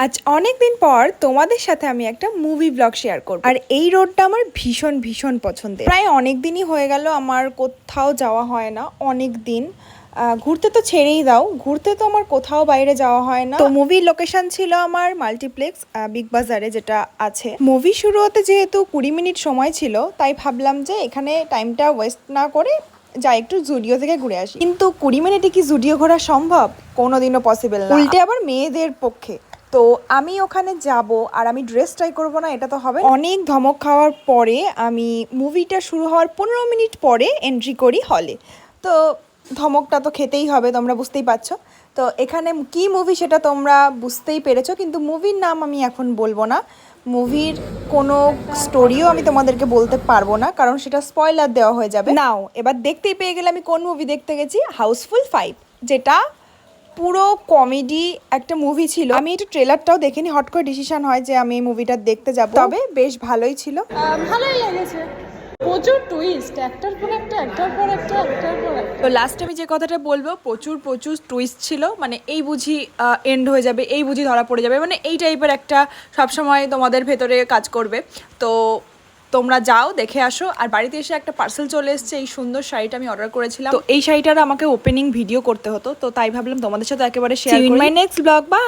আজ অনেক দিন পর তোমাদের সাথে আমি একটা মুভি ব্লগ শেয়ার করব। আর এই রোডটা আমার ভীষণ ভীষণ পছন্দের। প্রায় অনেক দিনই হয়ে গেল আমার কোথাও যাওয়া হয় না, অনেক দিন। ঘুরতে তো ছেড়েই দাও, ঘুরতে তো আমার কোথাও বাইরে যাওয়া হয় না। তো মুভির লোকেশন ছিল আমার মাল্টিপ্লেক্স বিগ বাজারে যেটা আছে। মুভি শুরু হতে যেহেতু 20 মিনিট সময় ছিল, তাই ভাবলাম যে এখানে টাইমটা ওয়েস্ট না করে যাই একটু জুডিও থেকে ঘুরে আসি। কিন্তু 20 মিনিটে কি জুডিও ঘোরা সম্ভব? কোনোদিনও পসিবল না, উল্টে আবার মেয়েদের পক্ষে। তো আমি ওখানে যাব আর আমি ড্রেস ট্রাই করবো না, এটা তো হবে। অনেক ধমক খাওয়ার পরে আমি মুভিটা শুরু হওয়ার 15 মিনিট পরে এন্ট্রি করি হলে। তো ধমকটা তো খেতেই হবে, তোমরা বুঝতেই পারছো। তো এখানে কি মুভি সেটা তোমরা বুঝতেই পেরেছো, কিন্তু মুভির নাম আমি এখন বলবো না। মুভির কোনো স্টোরিও আমি তোমাদেরকে বলতে পারবো না, কারণ সেটা স্পয়লার দেওয়া হয়ে যাবে। নাও এবার দেখতেই পেয়ে গেলে আমি কোন মুভি দেখতে গেছি, হাউসফুল 5, যেটা পুরো কমেডি একটা মুভি ছিল। আমি একটু ট্রেলারটাও দেখিনি, হট করে ডিসিশন হয় যে আমি এই মুভিটা দেখতে যাব। তবে বেশ ভালোই ছিল। ভালোই লেগেছে। প্রচুর টুইস্ট, একটার পর একটা, একটার পর একটা, একটার পর একটা। তো লাস্টে আমি যে কথাটা বলবো, প্রচুর প্রচুর টুইস্ট ছিল। মানে এই বুঝি এন্ড হয়ে যাবে, এই বুঝি ধরা পড়ে যাবে, মানে এই টাইপের একটা সবসময় তোমাদের ভেতরে কাজ করবে। তো তোমরা যাও, দেখে আসো। আর বাড়িতে এসে একটা পার্সেল চলে এসেছে, এই সুন্দর শাড়িটা আমি অর্ডার করেছিলাম। তো এই শাড়িটার আমাকে ওপেনিং ভিডিও করতে হতো, তো তাই ভাবলাম তোমাদের সাথে একেবারে শেয়ার করি। My next blog. বাই।